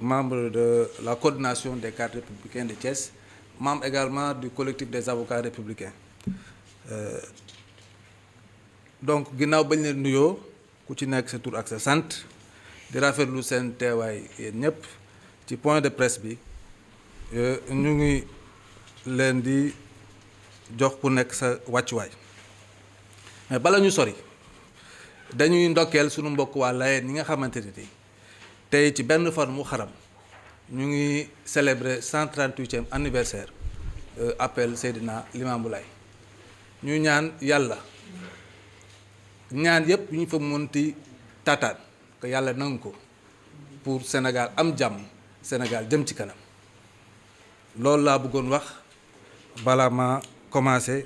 membre de la coordination des cadres républicains de Thiès, membre également du collectif des avocats républicains. Donc ginnaaw bañ leen nuyoo ku ci nekk sa tur ak sa sant di rafetlu seen teewaay yéen ñëpp ci point de presse bi ñu ngi leen di jox ku nekk sa wàccuwaay mais bala ñu sori dañuy ndokkeel sunu mbokk waa Layeen ñi nga xamante ni tey ci benn fan mu xaram ñu ngi célébrer 138e anniversaire appel Seydina Limamou Laye ñu ñaan yàlla ñaan yépp ñu fa mënti taataan que yàlla nangu ko pour Sénégal am jàmm Sénégal jëm ci kanam loolu laa bëggoon wax balaa ma commencé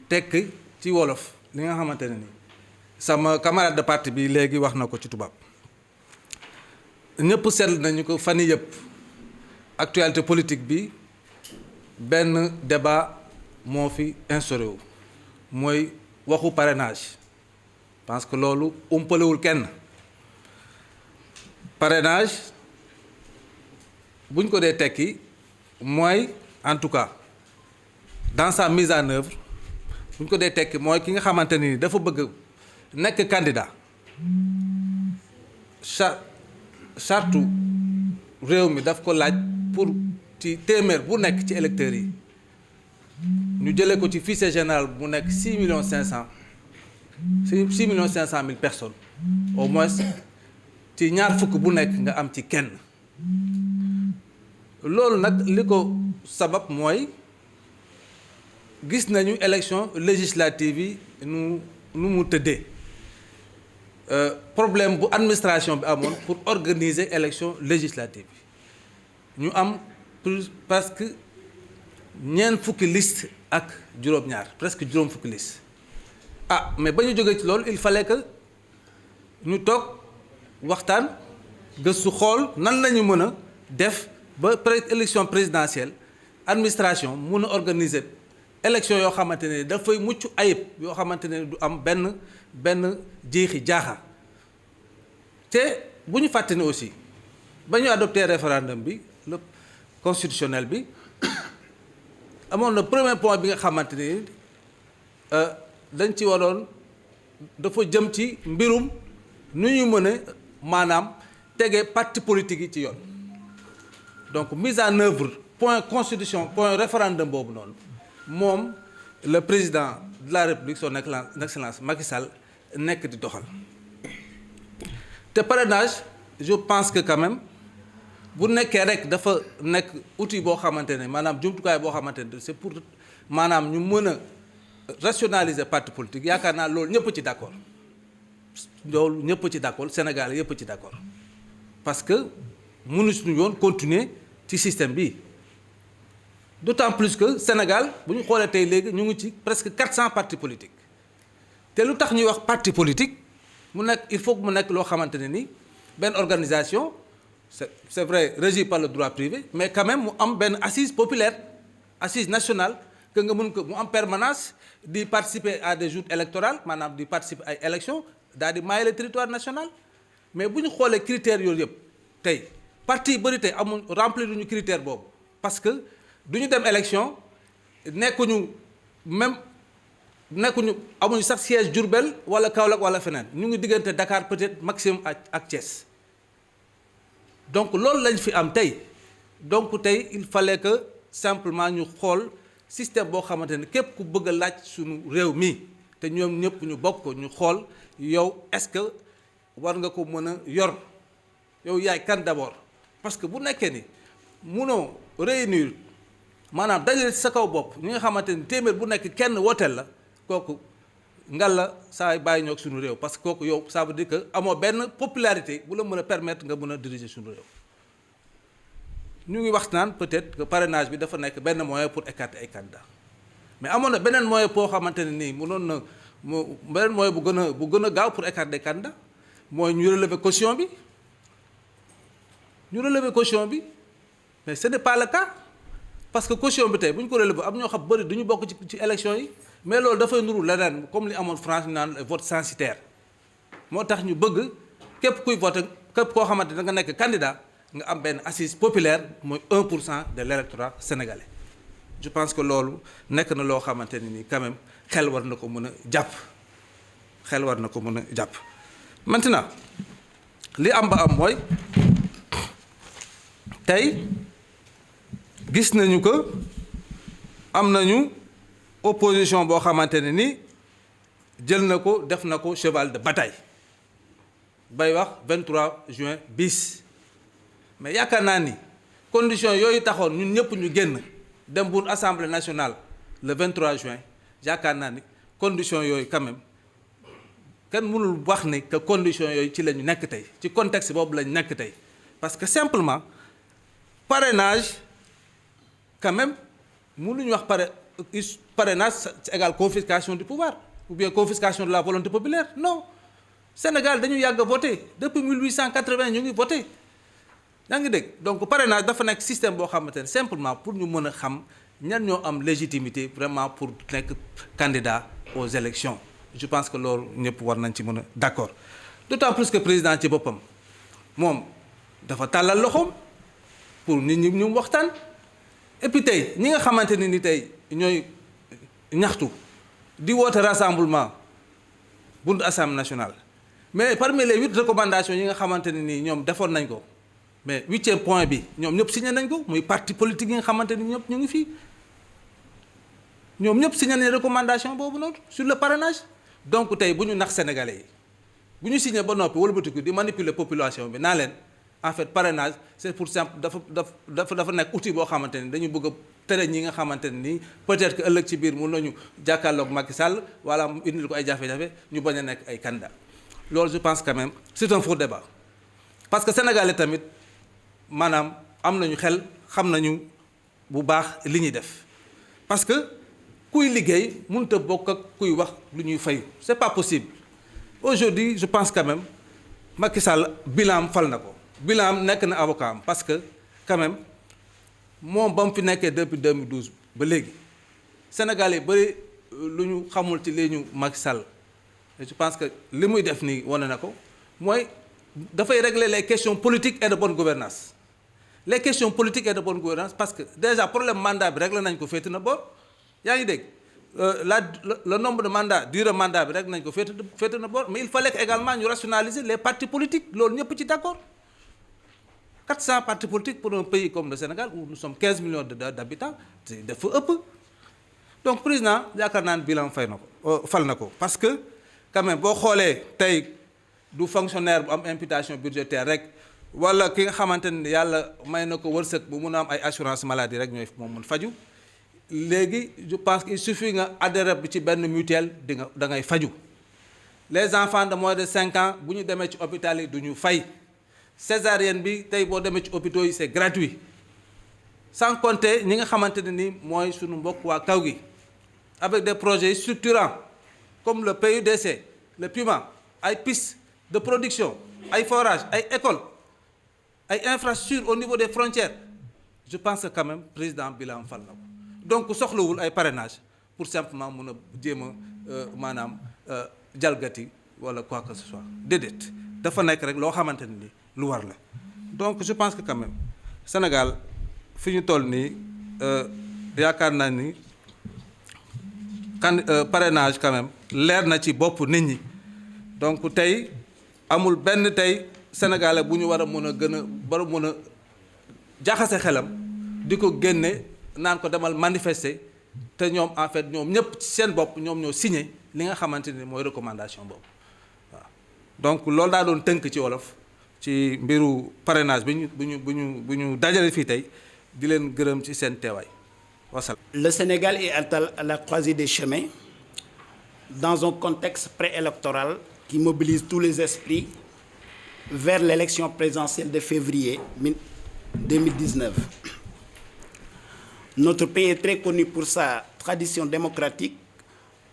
tekk ci wolof li nga xamante ne ni sama camarade de parti bi léegi wax na ko ci tubaab ñëpp seetlu nañu ko fan yii yëpp actualité politique bi benn débat moo fi instauré wu mooy waxu parrainage parce que loolu umpalewul kenn parrainage buñ ko dee tekki mooy en tout cas dans sa mise en œuvre buñ ko dee tekki mooy ki nga xamante ni dafa bëgg nekk candidat charte réew mi daf ko laaj pour ci téeméer bu nekk ci électeurs yi ñu jëlee ko ci fichier général mu nekk 6 millions 500 mille personnes au moins ci ñaar fukk bu nekk nga am ci kenn loolu nag li ko sabab mooy gis nañu élection législative yi nu mu tëddee problème bu administration bi amoon pour organiser élection législative bi ñu am plus presque ñeent fukki liste ak juróom-ñaar presque juróom fukki liste mais ba ñu jógee ci loolu il fallait que ñu toog waxtaan gëstu xool nan la ñu mën a def ba élection présidentielle administration mun a organiser élection yoo xamante ne dafay mucc ayib yoo xamante ne du am benn jeexi jaaxa te bu ñu fàtte ne aussi ba ñu adopté référendum bi le constitutionnel bi amoon na premier point bi nga xamante ni dañ ci waroon dafa jëm ci mbirum nu ñu mën a maanaam tege parti politique yi ci yoon donc mise en œuvre point constitution point référendum boobu noonu moom le président de la république son excellence Macky Sall nekk di doxal te parrainage je pense que quand même bu nekkee rek dafa nekk outil boo xamante ne maanaam jumtukaay boo xamante ne c'est pour maanaam ñu mën a rationaliser parti politique yaakaar naa loolu ñëpp ci d'accord loolu ñëpp ci d'accord Sénégal yëpp ci d'accord parce que mënu suñu yoon continuer ci système bi d'autant plus que Sénégal bu ñu xoolee tey léegi ñu ngi ci presque 400 partis politiques te lu tax ñuy wax parti politique mu nekk il faut que mu nekk loo xamante ne ni benn organisation c'est vrai régie par le droit privé mais quand même mu am benn assise populaire assise nationale que nga mën ko mu am permanence di participer à des joutes électorales maanaam di participer ay élections daal di mailler le territoire national mais bu ñu xoolee critères yooyu yëpp tey parti yu bëri tey amuñ remplir duñu critère boobu parce que du ñu dem élection nekkuñu amuñu sax siège Diourbel wala Kaolack wala feneen ñu ngi diggante Dakar peut-être maximum ak Thiès donc loolu lañ fi am tey donc tey il fallait que simplement ñu xool système boo xamante ne képp ku bëgg a laaj suñu réew mi te ñoom ñëpp ñu bokk ko ñu xool yow est-ce que war nga ko mën a yor yow yaay kan d'abord parce que bu nekkee ni munoo réunir maanaam dajale sa kaw bopp ñi nga xamante ni téeméer bu nekk kenn wooteel la kooku ngal la saa bàyyi ñoo ak suñu réew parce que kooku yow ça veut dire que amoo benn popularité bu la mën a permettre nga mën a diriger suñu réew ñu ngi wax naan peut-être que parrainage bi dafa nekk benn moyen pour écarter ay candidats mais amoon na beneen moyen boo xamante ne nii mënoon na beneen moyen bu gën a gaaw pour écarter des candidats mooy ñu relever caution bi mais ce n'est pas le cas parce que caution bi tey bu ñu ko relever am ñoo xam bëri du ñu bokk ci élection yi mais loolu dafay nuru leneen comme li amoon France ñu naan vote censitaire moo tax ñu bëgg képp kuy voter képp koo xamante da nga nekk candidat nga am benn assise populaire mooy 1% de l'électorat sénégalais je pense que loolu nekk na loo xamante ne nii quand même xel war na ko mën a jàpp xel war na ko mën a jàpp. maintenant li am ba am mooy tey gis nañu que am nañu opposition boo xamante ne ni jël na ko def na ko cheval de bataille bay wax 23 juin bis mais yaakaar naa ni conditions yooyu taxoon ñun ñëpp ñu génn dem buur assemblée nationale le 23 juin yaakaar naa ni conditions yooyu quand même kenn mënul wax ni que conditions yooyu ci la ñu nekk tey ci contexte boobu la ñu nekk tey parce que simplement parrainage quand même mënuñu wax parrainage c'est égal confiscation du pouvoir ou bien confiscation de la volonté populaire non Sénégal dañu yàgg a voté depuis 1880 ñu ngi voté yaa ngi dégg donc parrainage dafa nekk système boo xamante ne simplement pour ñu mën a xam ñan ñoo am légitimité vraiment pour nekk candidat aux élections je pense que loolu ñëpp war nañ ci mën a d'accord d'autant plus que président ci boppam moom dafa tàllal loxoom pour nit ñi ñu waxtaan et puis tey ñi nga xamante ne ni tey ñooy ñaxtu di woote rassemblement buntu assemblée nationale mais parmi les 8 recommandations yi nga xamante ne nii ñoom defoon nañ ko mais 8e point bi ñoom ñëpp signé nañ ko muy parti politique yi nga xamante ni ñëpp ñu ngi fii ñoom ñëpp signé nañ recommandation boobu noonu sur le parrainage donc tey bu ñu nax sénégalais yi bu ñu signé ba noppi wëlbatiku di manipuler population bi naa leen en fait parrainage c'est pour simple dafa nekk outil boo xamante ni dañu bëgg a tere ñi nga xamante ne nii peut-être que ëllëg ci biir mun nañu jàkkaarloog Macky Sall wala mu indil ko ay jafe-jafe ñu bañ a nekk ay candidat loolu je pense quand même c'est un faux débat parce que sénégalais tamit maanaam am nañu xel xam nañu bu baax li ñuy def parce que kuy liggéey mënut a bokk ak kuy wax lu ñuy fayu c'est pas possible aujourd'hui je pense quand même Macky Sall bilan fal na ko bilan nekk na avocat am parce que quand même moom ba mu fi nekkee depuis 2012 ba léegi Sénégal yi bëri lu ñu xamul ci li ñu Macky Sall et je pense que li muy def nii wane na ko mooy dafay régler les questions politiques et de bonne gouvernance les questions politiques et de bonne gouvernance parce que déjà problème mandat bi réglé nañ ko féete na boor yaa ngi dégg le nombre de mandats durée mandat bi réglé nañ ko féete na boor mais il fallait que également ñu rationaliser les partis politiques loolu ñëpp ci d'accord 400 partis politiques pour un pays comme le Sénégal où nous sommes 15 millions d'habitants dafa ëpp donc président yaakaar naa ne bilan fal na ko parce que quand même boo xoolee tey du fonctionnaire bu am imputation budgétaire rek wala ki nga xamante ne yàlla may na ko wërsëg bu mun a am ay assurance maladie rek ñooy moom mun faju léegi je pense qu'il suffit nga adhéré bi ci benn mutuelle da ngay faju les enfants de moins de 5 ans bu ñu demee ci hôpital yi du ñu fay césarienne bi tey boo demee ci hôpitaux yi c'est gratuit sans compter ñi nga xamante ne ni mooy suñu mbokk waa kaw gi avec des projets structurants comme le PUDC le PUMA ay pistes de production ay forages ay écoles ay infrastructures au niveau des frontières je pense que quand même président bi la am fal na ko donc soxlawul ay parrainage pour simplement mun a jéem a maanaam jalgati wala quoi que ce soit déedéet dafa nekk rek loo xamante ne ni lu war la donc je pense que quand même Sénégal fi ñu toll nii yaakaar naa ni parrainage quand même leer na ci bopp nit ñi donc tey amul benn tey sénégalais bu ñu war a mën a gën a war a mën a jaxase xelam di ko génne naan ko demal manifester te ñoom en fait ñoom ñëpp ci seen bopp ñoom ñoo signé li nga xamante ni mooy recommandation boobu waaw donc loolu daa doon tënk ci wolof ci mbiru parrainage bu ñu dajale fii tey di leen gërëm ci seen teewaay wasalaam. Le Sénégal est à la croisée des chemins dans un contexte préélectoral qui mobilise tous les esprits vers l'élection présidentielle de février 2019. Notre pays est très connu pour sa tradition démocratique,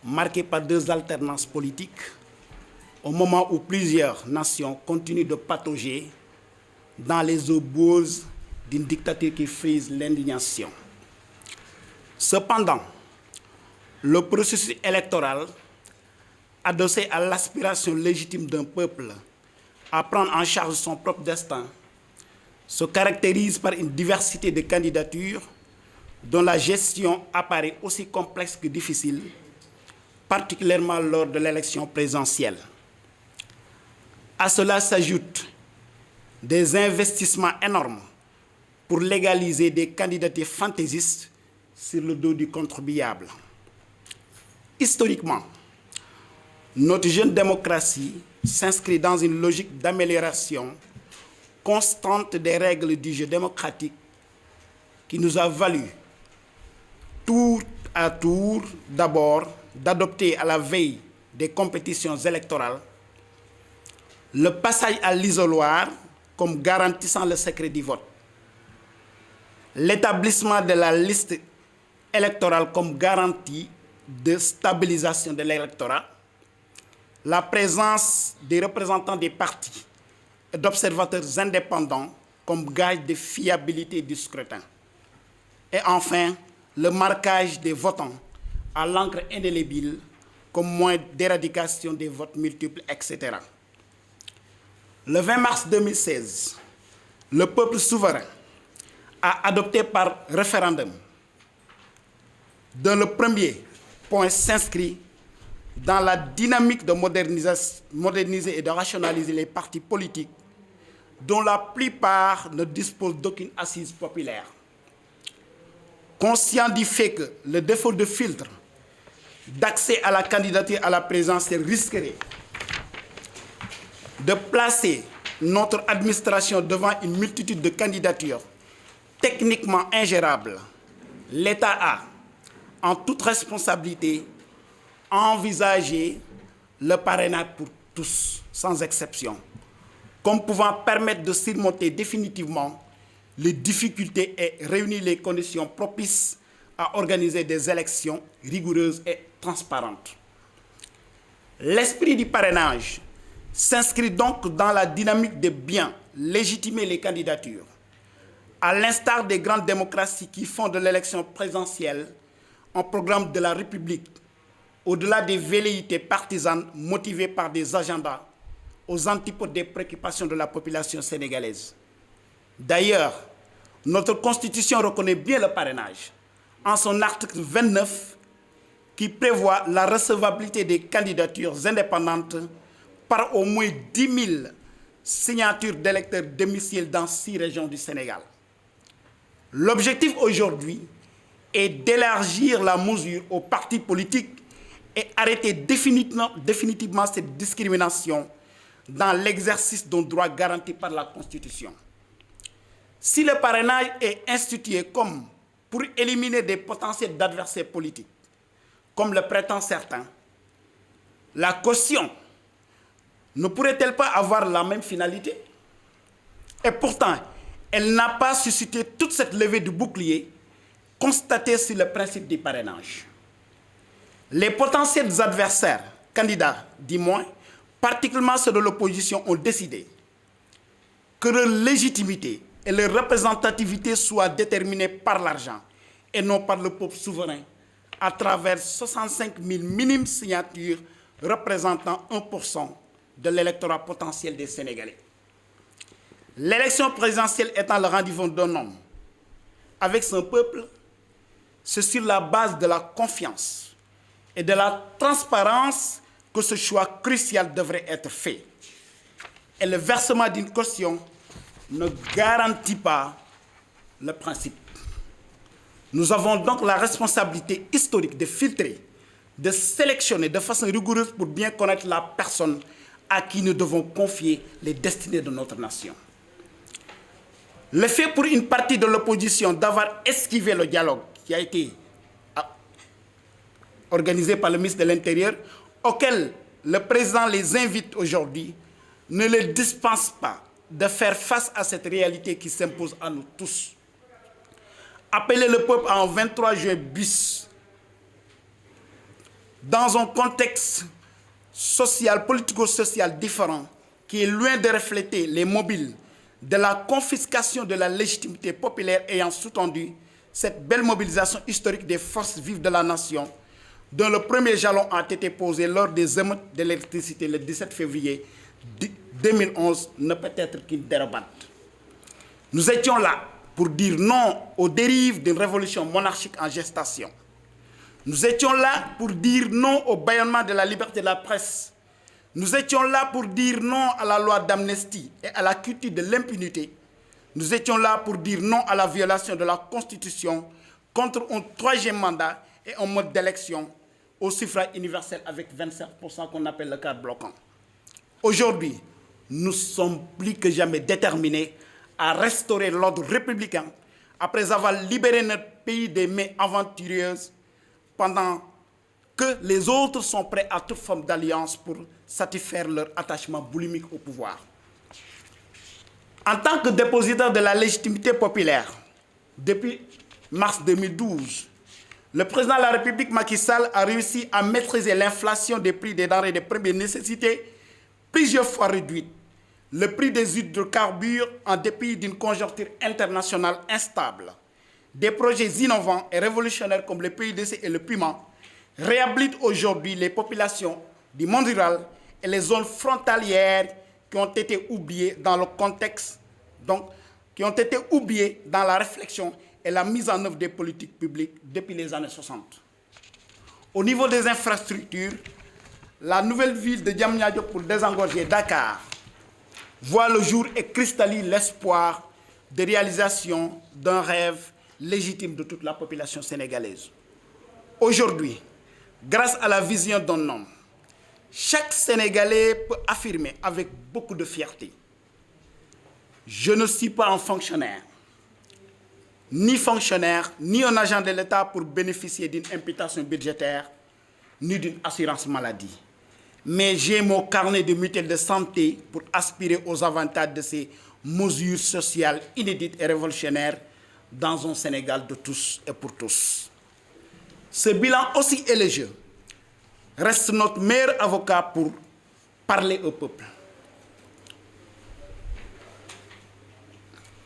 marquée par 2 alternances politiques, au moment où plusieurs nations continuent de patauger dans les eaux boueuses d'une dictature qui frise l'indignation. Cependant, le processus électoral, adossé à l'aspiration légitime d'un peuple à prendre en charge son propre destin, se caractérise par une diversité de candidatures dont la gestion apparaît aussi complexe que difficile, particulièrement lors de l'élection présidentielle. À cela s'ajoutent des investissements énormes pour légaliser des candidatures fantaisistes sur le dos du contribuable. Historiquement, notre jeune démocratie s'inscrit dans une logique d'amélioration constante des règles du jeu démocratique qui nous a valu tour à tour d'abord d'adopter à la veille des compétitions électorales le passage à l'isoloir comme garantissant le secret du vote, l'établissement de la liste électorale comme garantie de stabilisation de l'électorat, la présence des représentants des partis et d'observateurs indépendants comme gage de fiabilité du scrutin. Et enfin, le marquage des votants à l'encre indélébile comme moyen d'éradication des votes multiples, etc. Le 20 mars 2016, le peuple souverain a adopté par référendum, dont le premier point s'inscrit dans la dynamique de moderniser et de rationaliser les partis politiques dont la plupart ne disposent d'aucune assise populaire. Conscient du fait que le défaut de filtre d'accès à la candidature à la présidentielle risquerait de placer notre administration devant une multitude de candidatures techniquement ingérables, l'État a, en toute responsabilité, envisagé le parrainage pour tous, sans exception, comme pouvant permettre de surmonter définitivement les difficultés et réunir les conditions propices à organiser des élections rigoureuses et transparentes. L'esprit du parrainage s'inscrit donc dans la dynamique de bien légitimer les candidatures, à l'instar des grandes démocraties qui font de l'élection présidentielle un programme de la République, au-delà des velléités partisanes motivées par des agendas aux antipodes des préoccupations de la population sénégalaise. D'ailleurs, notre Constitution reconnaît bien le parrainage en son article 29 qui prévoit la recevabilité des candidatures indépendantes par au moins 10 000 signatures d'électeurs domiciliés dans 6 régions du Sénégal. L'objectif aujourd'hui est d'élargir la mesure aux partis politiques et arrêter définitivement cette discrimination dans l'exercice d'un droit garanti par la Constitution. Si le parrainage est institué comme pour éliminer des potentiels adversaires politiques, comme le prétendent certains, la caution ne pourrait-elle pas avoir la même finalité? Et pourtant, elle n'a pas suscité toute cette levée de bouclier constatée sur le principe du parrainage. Les potentiels adversaires, candidats du moins, particulièrement ceux de l'opposition, ont décidé que leur légitimité et leur représentativité soient déterminées par l'argent et non par le peuple souverain à travers 65 000 minimes signatures représentant 1% de l'électorat potentiel des Sénégalais. L'élection présidentielle étant le rendez-vous d'un homme avec son peuple, c'est sur la base de la confiance et de la transparence que ce choix crucial devrait être fait. Et le versement d'une caution ne garantit pas le principe. Nous avons donc la responsabilité historique de filtrer, de sélectionner de façon rigoureuse pour bien connaître la personne à qui nous devons confier les destinées de notre nation. Le fait pour une partie de l'opposition d'avoir esquivé le dialogue qui a été organisé par le ministre de l'Intérieur, auquel le président les invite aujourd'hui, ne les dispense pas de faire face à cette réalité qui s'impose à nous tous. Appeler le peuple en 23 juin bis, dans un contexte social, politico-social différent, qui est loin de refléter les mobiles de la confiscation de la légitimité populaire ayant sous-tendu cette belle mobilisation historique des forces vives de la nation, dont le premier jalon a été posé lors des émeutes de l'électricité le 17 février 2011, ne peut être qu'une dérobade. Nous étions là pour dire non aux dérives d'une révolution monarchique en gestation. Nous étions là pour dire non au bâillonnement de la liberté de la presse. Nous étions là pour dire non à la loi d'amnistie et à la culture de l'impunité. Nous étions là pour dire non à la violation de la Constitution contre un troisième mandat et un mode d'élection au suffrage universel avec 27% qu'on appelle le cadre bloquant. Aujourd'hui, nous sommes plus que jamais déterminés à restaurer l'ordre républicain après avoir libéré notre pays des mains aventureuses pendant que les autres sont prêts à toute forme d'alliance pour satisfaire leur attachement boulimique au pouvoir. En tant que dépositaire de la légitimité populaire, depuis mars 2012, le président de la République, Macky Sall, a réussi à maîtriser l'inflation des prix des denrées de première nécessité, plusieurs fois réduite, le prix des hydrocarbures en dépit d'une conjoncture internationale instable. Des projets innovants et révolutionnaires comme le PUDC et le PUMA réhabilitent aujourd'hui les populations du monde rural et les zones frontalières qui ont été oubliées dans le contexte, donc qui ont été oubliées dans la réflexion et la mise en œuvre des politiques publiques depuis les années 60. Au niveau des infrastructures, la nouvelle ville de Diamniadio pour désengorger Dakar voit le jour et cristallise l'espoir de réalisation d'un rêve légitime de toute la population sénégalaise. Aujourd'hui, grâce à la vision d'un homme, chaque Sénégalais peut affirmer avec beaucoup de fierté: je ne suis pas un fonctionnaire, ni un agent de l'État pour bénéficier d'une imputation budgétaire, ni d'une assurance maladie. Mais j'ai mon carnet de mutuelle de santé pour aspirer aux avantages de ces mesures sociales inédites et révolutionnaires dans un Sénégal de tous et pour tous. Ce bilan aussi élogieux reste notre meilleur avocat pour parler au peuple.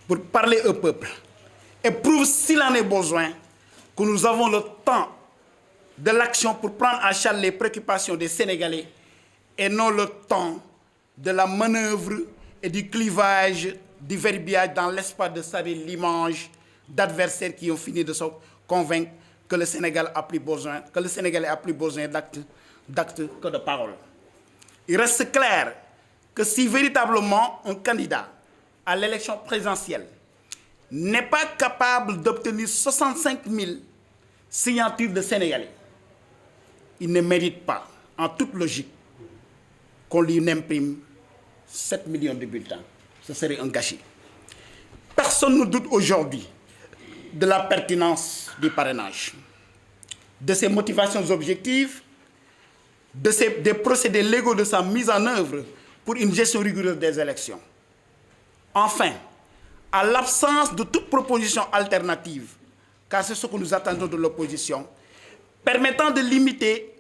Pour parler au peuple. Et prouve, s'il en est besoin, que nous avons le temps de l'action pour prendre en charge les préoccupations des Sénégalais et non le temps de la manœuvre et du clivage, du verbiage dans l'espoir de salir l'image d'adversaires qui ont fini de se convaincre que le Sénégal a plus besoin, que le Sénégalais a plus besoin d'actes que de paroles. Il reste clair que si véritablement un candidat à l'élection présidentielle n'est pas capable d'obtenir 65 000 signatures de Sénégalais, il ne mérite pas, en toute logique, qu'on lui imprime 7 millions de bulletins. Ce serait un gâchis. Personne ne doute aujourd'hui de la pertinence du parrainage, de ses motivations objectives, des procédés légaux de sa mise en œuvre pour une gestion rigoureuse des élections. Enfin, à l'absence de toute proposition alternative, car c'est ce que nous attendons de l'opposition, permettant de limiter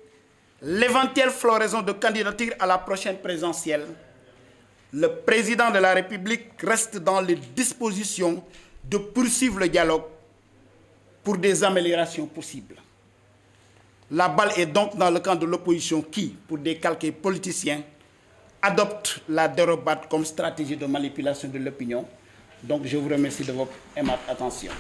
l'éventuelle floraison de candidatures à la prochaine présidentielle, le président de la République reste dans les dispositions de poursuivre le dialogue pour des améliorations possibles. La balle est donc dans le camp de l'opposition qui, pour des calculs politiciens, adopte la dérobade comme stratégie de manipulation de l'opinion. Donc je vous remercie de votre aimable attention.